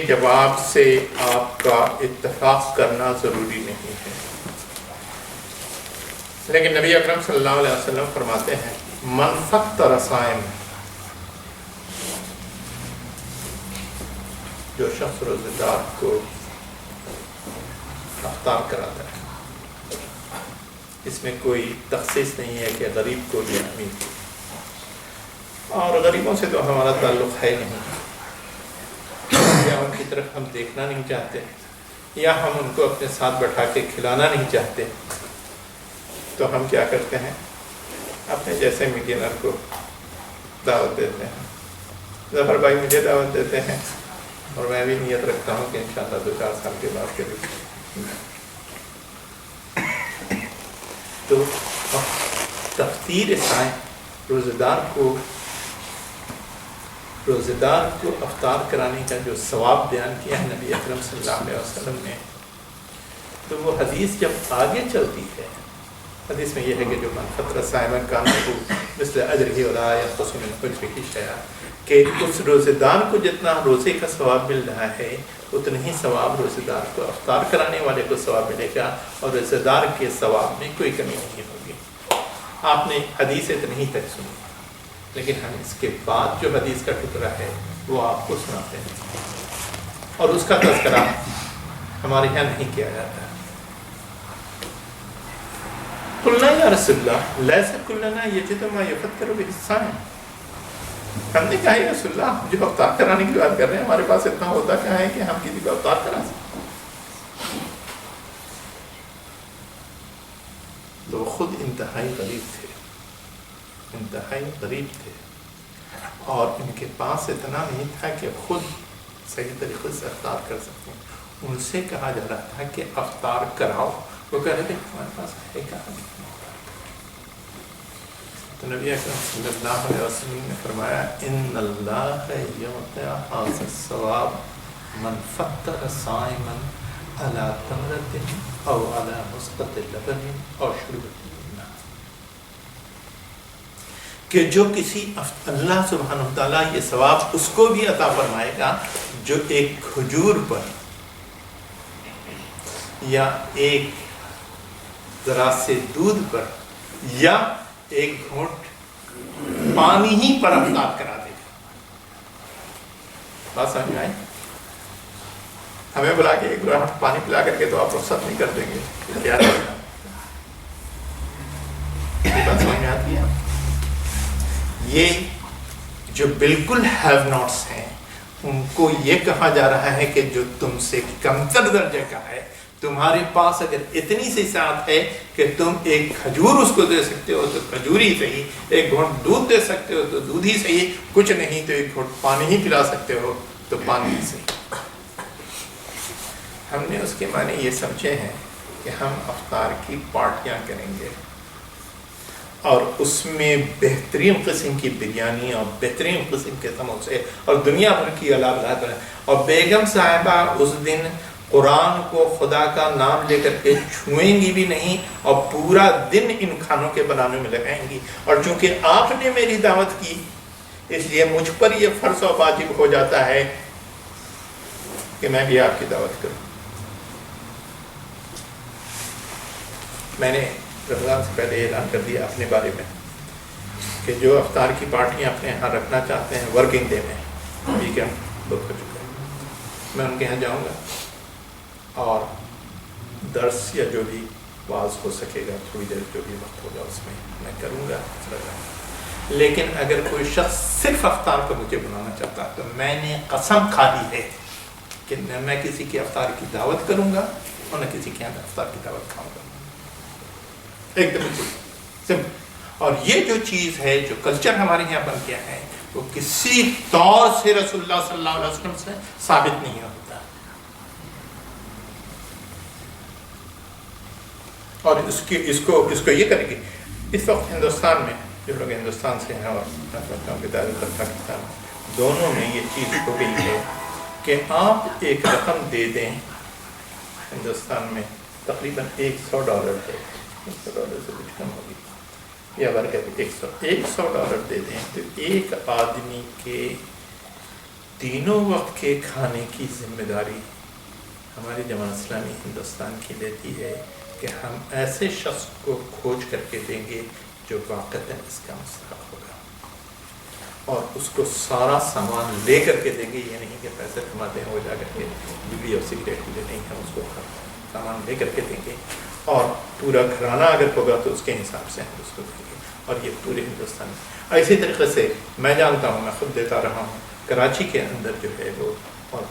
جواب سے آپ کا اتفاق کرنا ضروری نہیں ہے، لیکن نبی اکرم صلی اللہ علیہ وسلم فرماتے ہیں من فطر صائم، جو شخص روزہ دار کو افطار کراتا ہے، اس میں کوئی تخصیص نہیں ہے کہ غریب کو یا امیر کو، اور غریبوں سے تو ہمارا تعلق ہے نہیں، یا ان کی طرف ہم دیکھنا نہیں چاہتے، یا ہم ان کو اپنے ساتھ بٹھا کے کھلانا نہیں چاہتے، تو ہم کیا کرتے ہیں، اپنے جیسے ملینر کو دعوت دیتے ہیں۔ ظفر بھائی مجھے دعوت دیتے ہیں اور میں بھی نیت رکھتا ہوں کہ انشاءاللہ 2-4 سال کے بعد کے تو تفطیر صائم، روزہ دار کو افطار کرانے کا جو ثواب بیان کیا ہے نبی اکرم صلی اللہ علیہ وسلم نے، تو وہ حدیث جب آگے چلتی ہے، حدیث میں یہ ہے کہ جو من فطر صائما کان لہ مثل اجرہ ولا ینقص من اجرہ شیئا، کہ اس روزے دار کو جتنا روزے کا ثواب مل رہا ہے اتنا ہی ثواب روزے دار کو افطار کرانے والے کو ثواب ملے گا، اور روزے دار کے ثواب میں کوئی کمی نہیں ہوگی۔ آپ نے حدیث اتنی ہی تک سنی، لیکن ہم اس کے بعد جو حدیث کا ٹکڑا ہے وہ آپ کو سناتے ہیں، اور اس کا تذکرہ ہمارے یہاں نہیں کیا جاتا ہے۔ قلنا یا رسول اللہ لیس کلنا یجد ما یفطر بہ الصائم، ہم نے کہا یا رسول اللہ جو افطار کرانے کی بات کر رہے ہیں ہمارے پاس اتنا ہوتا کیا ہے کہ ہم کسی کو افطار کرا سکیں؟ تو وہ خود انتہائی غریب تھے، انتہائی غریب تھے، اور ان کے پاس اتنا نہیں تھا کہ خود صحیح طریقے سے افطار کر سکیں۔ ان سے کہا جا رہا تھا کہ افطار کراؤ، وہ کہہ رہے تھے ہمارے پاس ہے کہاں۔ تو نبی اکرم صلی اللہ علیہ وسلم نے فرمایا ان اللہ یعطی ھذا الثواب من فطر صائما علی تمرۃ او علی مسقط لبن او شربۃ الماء، کہ جو کسی اللہ سبحانہ وتعالیٰ یہ ثواب اس کو بھی عطا فرمائے گا جو ایک کھجور پر یا ایک ذرا سے دودھ پر یا ایک گھونٹ پانی ہی پر افطار کرا دے گا۔ بات سمجھ میں آئی؟ ہمیں بلا کے ایک گھونٹ پانی پلا کر کے تو آپ رخصت نہیں کر دیں گے، کیا رہے گا؟ یہ بات سمجھ میں آتی ہے؟ یہ جو بالکل ہیو ناٹس ہیں ان کو یہ کہا جا رہا ہے کہ جو تم سے کمتر درجے کا ہے، تمہارے پاس اگر اتنی سی ساتھ ہے کہ تم ایک کھجور اس کو دے سکتے ہو تو کھجور ہی صحیح، ایک گھونٹ دودھ دے سکتے ہو تو دودھ ہی صحیح، کچھ نہیں تو ایک گھونٹ پانی ہی پلا سکتے ہو تو پانی ہی صحیح۔ ہم نے اس کے معنی یہ سمجھے ہیں کہ ہم افطار کی پارٹیاں کریں گے، اور اس میں بہترین قسم کی بریانی اور بہترین قسم کے سموسے اور دنیا بھر کی علامات، اور بیگم صاحبہ اس دن قرآن کو خدا کا نام لے کر کے چھوئیں گی بھی نہیں، اور پورا دن ان کھانوں کے بنانے میں لگائیں گی، اور چونکہ آپ نے میری دعوت کی اس لیے مجھ پر یہ فرض و واجب ہو جاتا ہے کہ میں بھی آپ کی دعوت کروں۔ میں نے رمضان سے پہلے اعلان کر دیا اپنے بارے میں کہ جو افطار کی پارٹیاں اپنے یہاں رکھنا چاہتے ہیں ورکنگ ڈے میں، ویکینڈ بک ہو چکا ہے، میں ان کے یہاں جاؤں گا اور درس یا جو بھی واعظ ہو سکے گا تھوڑی دیر جو بھی وقت ہوگا اس میں کروں گا۔ لیکن اگر کوئی شخص صرف افطار کو مجھے بنانا چاہتا ہے تو میں نے قسم کھا لی ہے کہ نہ میں کسی کی افطار کی دعوت کروں گا اور نہ کسی کے یہاں افطار کی دعوت کھاؤں گا، ایک دم سمپل۔ اور یہ جو چیز ہے، جو کلچر ہمارے یہاں بن گیا ہے، وہ کسی طور سے رسول اللہ صلی اللہ علیہ وسلم سے ثابت نہیں ہوتا، اور اس کو یہ کرے گی۔ اس وقت ہندوستان میں جو لوگ ہندوستان سے ہیں اور پاکستان دونوں میں یہ چیز ہو گئی ہے کہ آپ ایک رقم دے دیں، ہندوستان میں تقریباً $100 ہے، $100 سے کچھ کم ہوگی، یا برکت $100 دے دیں تو ایک آدمی کے تینوں وقت کے کھانے کی ذمہ داری ہماری جماعت اسلامی ہندوستان کی لیتی ہے کہ ہم ایسے شخص کو کھوج کر کے دیں گے جو واقعتاً اس کا مستحق ہوگا، اور اس کو سارا سامان لے کر کے دیں گے. یہ نہیں کہ پیسے کماتے ہیں وہ جا کر کے بیڑی اور سگریٹ لے، نہیں، ہم اس کو سامان لے کر کے دیں گے، اور پورا گھرانہ اگر ہوگا تو اس کے حساب سے ہم اس کو دیں گے. اور یہ پورے ہندوستان میں اسی طریقے سے میں جانتا ہوں، میں خود دیتا رہا ہوں، کراچی کے اندر جو ہے وہ اور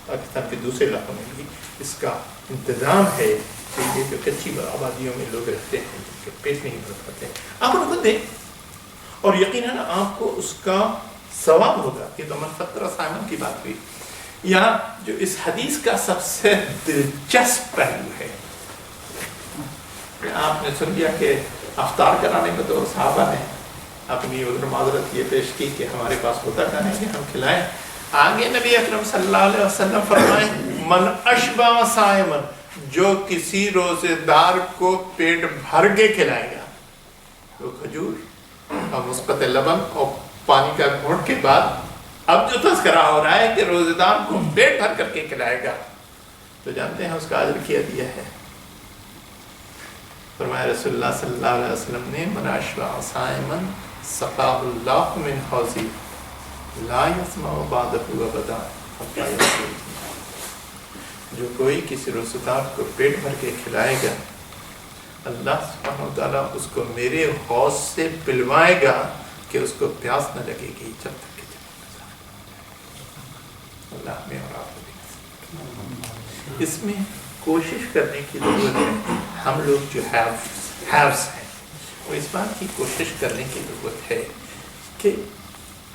پاکستان کے دوسرے علاقوں میں بھی اس کا انتظام ہے کہ یہ جو کچی آبادیوں میں لوگ رہتے ہیں جن کے پیٹ نہیں بھر پاتے آپ ان کو دیں، اور یقیناً آپ کو اس کا ثواب ہوگا. یہ تو من فطر صائمن کی بات ہوئی. یہاں جو اس حدیث کا سب سے دلچسپ پہلو ہے کہ آپ نے سن لیا کہ افطار کرانے میں تو صحابہ نے اپنی عذر معذرت یہ پیش کی کہ ہمارے پاس ہوتا کیا نہیں کہ ہم کھلائیں. آگے نبی اکرم صلی اللہ علیہ وسلم فرمائیں من اشبع صائمن، جو کسی روزے دار کو پیٹ بھر کے کھلائے گا، تو کھجور اور مسقط لبن اور پانی کا گھونٹ کے بعد اب جو تذکرہ ہو رہا ہے کہ روزے دار کو پیٹ بھر کر کے کھلائے گا، تو جانتے ہیں اس کا اجر کیا دیا ہے. فرمایا رسول اللہ صلی اللہ علیہ وسلم نے من اشبع صائمن سقاہ اللہ من حوضی لا یسمع بعدہ ابدا حتی یصوم. جو کوئی کسی روزے دار کو پیٹ بھر کے کھلائے گا، اللہ سبحانہ وتعالیٰ اس کو میرے حوض سے پلوائے گا کہ اس کو پیاس نہ لگے گی جب تک کہ اللہ میں اور آپ کو. اس میں کوشش کرنے کی ضرورت ہے. ہم لوگ جو ہیوز ہیں وہ اس بات کی کوشش کرنے کی ضرورت ہے کہ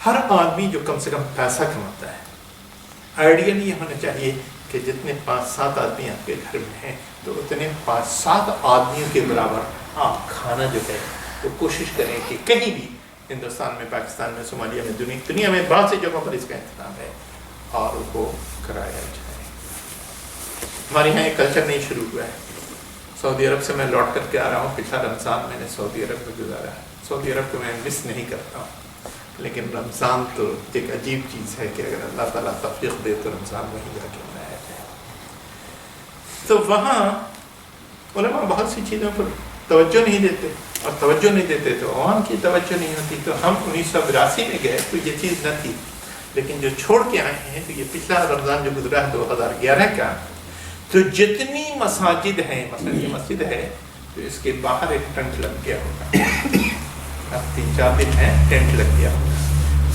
ہر آدمی جو کم سے کم پیسہ کماتا ہے، آئیڈیل یہ ہونا چاہیے کہ جتنے 5-7 آدمی آپ کے گھر میں ہیں تو اتنے 5-7 آدمیوں کے برابر آپ کھانا جو ہے وہ کوشش کریں کہ کہیں بھی ہندوستان میں، پاکستان میں، صومالیہ میں، دنیا میں بہت سی جگہوں پر اس کا انتظام ہے اور ان کو کرایا جائے. ہمارے یہاں ایک کلچر نہیں شروع ہوا ہے. سعودی عرب سے میں لوٹ کر کے آ رہا ہوں. پچھلا رمضان میں نے سعودی عرب میں گزارا ہے. سعودی عرب کو میں مس نہیں کرتا ہوں، لیکن رمضان تو ایک عجیب چیز ہے کہ اگر اللہ تعالیٰ توفیق دے تو رمضان وہیں جا کے منایا جائے. تو وہاں علماء بہت سی چیزوں پر توجہ نہیں دیتے، اور توجہ نہیں دیتے تو عوام کی توجہ نہیں ہوتی. تو ہم 1982 میں گئے تو یہ چیز نہ تھی، لیکن جو چھوڑ کے آئے ہیں تو یہ پچھلا رمضان جو گزرا ہے 2011 کا، تو جتنی مساجد ہیں، مثلا یہ مسجد ہے تو اس کے باہر ایک ٹینٹ لگ گیا ہوگا. اب 3-4 دن ہے ٹینٹ لگ گیا ہوگا.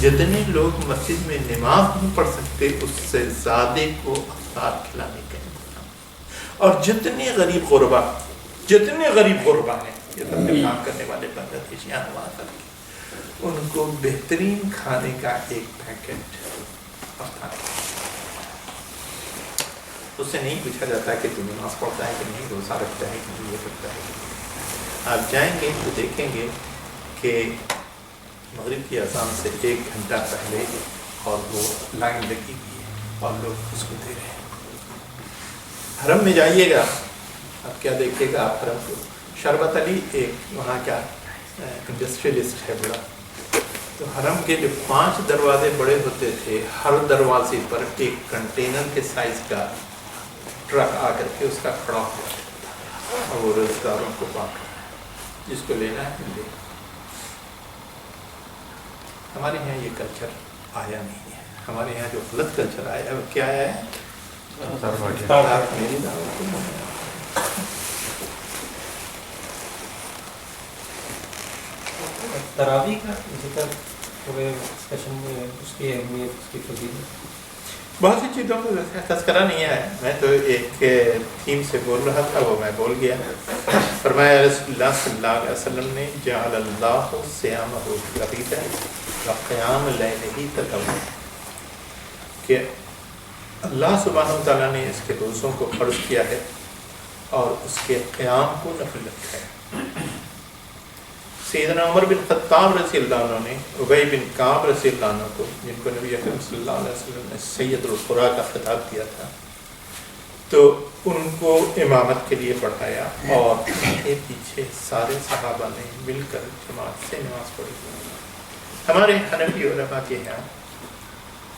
جتنے لوگ مسجد میں نماز نہیں پڑھ سکتے اس سے زیادہ کو افطار کھلانے کا انتظام. اور جتنے غریب غربا ہیں، یہ سب کے کام کرنے والے بنگلہ دیشیاں وہاں تک، ان کو بہترین کھانے کا ایک پیکٹ افطار. اس سے نہیں پوچھا جاتا کہ تو نماز پڑھتا ہے کہ نہیں، روزہ رکھتا ہے کہ نہیں، یہ کرتا ہے. آپ جائیں گے تو دیکھیں گے کہ مغرب کی اذان سے 1 گھنٹہ پہلے اور وہ لائن لگی ہوئی ہے اور لوگ اس کو دے رہے ہیں. حرم میں جائیے گا، اب کیا دیکھیے گا آپ حرم کو. شربت علی ایک وہاں کا انڈسٹریلسٹ ہے بڑا، تو حرم کے جو 5 دروازے بڑے ہوتے تھے، ہر دروازے پر ایک کنٹینر کے سائز کا ٹرک آ کر کے اس کا کھڑا ہوا تھا اور وہ روزگاروں کو بانٹ رہا ہے، جس کو لینا ہے لے. ہمارے یہاں یہ کلچر آیا نہیں ہے. ہمارے یہاں جو غلط کلچر آیا ہے وہ کیا آیا ہے؟ میری دعوت تراویح کا ذکر ہوئے، ڈسکشن میں اس کی اہمیت، اس کی فضیلت، بہت سی چیزوں کا تذکرہ نہیں ہے. میں تو ایک تھیم سے بول رہا تھا، وہ میں بول گیا. فرمایا رسول اللہ صلی اللہ علیہ وسلم نے جعل اللہ صیامہ قریبا وقیام لیلہ تطوعا، کہ اللہ سبحانہ وتعالیٰ نے اس کے روزوں کو فرض کیا ہے اور اس کے قیام کو نفل رکھا ہے. سیدنا عمر بن خطاب رضی اللہ عنہ نے ابی بن کعب رضی اللہ عنہ کو، جن کو نبی اکرم صلی اللہ علیہ وسلم نے سید القرا کا خطاب دیا تھا، تو ان کو امامت کے لیے پڑھایا اور ان کے پیچھے سارے صحابہ نے مل کر جماعت سے نماز پڑھی. ہمارے حنفی علماء کے یہاں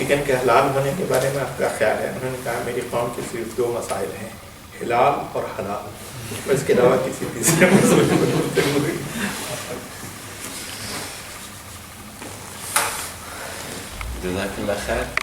چکن کے حلال ہونے کے بارے میں آپ کا خیال ہے؟ انہوں نے کہا میری قوم کے صرف 2 مسائل ہیں، حلال اور حلال، اس کے علاوہ کسی تیسرے مسئلے پر گفتگو نہیں۔ جزاک اللہ خیر۔